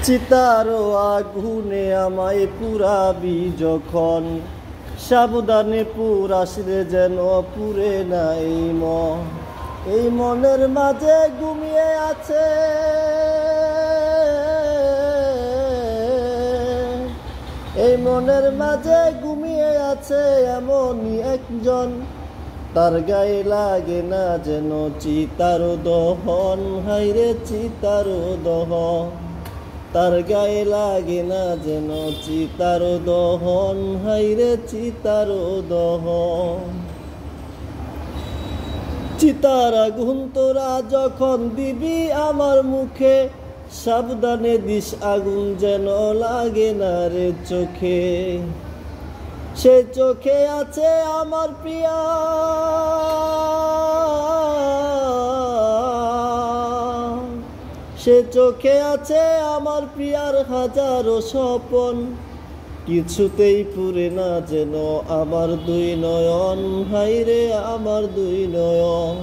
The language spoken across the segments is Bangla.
চিতারো আগুনে আমায় পুরাবি যখন, সাবধানে পুরাস রে যেন পুরে না এই মনের মাঝে ঘুমিয়ে আছে এই মনের মাঝে ঘুমিয়ে আছে এমনই একজন, তার গায়ে লাগে না যেন চিতার দহন। হায়রে চিতার দহন, তার গায়ে লাগে না যেন চিতার দহন। হায়রে চিতার দহন। চিতার আগুন তোরা যখন দিবি আমার মুখে, সাবধানে দিস আগুন যেন লাগে না রে চোখে। সে চোখে আছে আমার প্রিয়া, সে চোখে আছে আমার প্রিয়ার হাজারো স্বপন, কিছুতেই পুরে না যেন আমার দুই নয়ন। হায়রে আমার দুই নয়ন।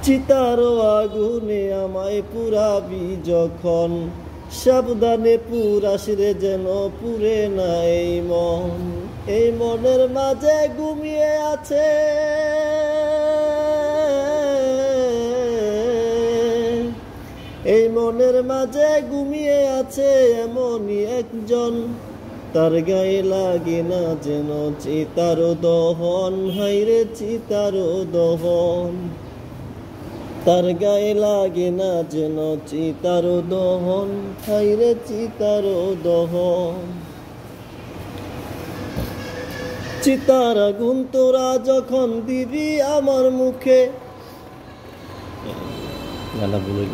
চিতারো আগুনে আমায় পুরাবি যখন, সাবধানে পুরাস রে যেন পুরে না এই মনের মাঝে ঘুমিয়ে আছে এই মনের মাঝে ঘুমিয়ে আছে এমনই একজন, তার গায়ে লাগে না যেন চিতার দহন। হায়রে চিতার দহন, তার গায়ে লাগে না যেন চিতার দহন। হায়রে চিতার দহন। চিতার আগুন তোরা যখন দিবি আমার মুখে, গালা বলে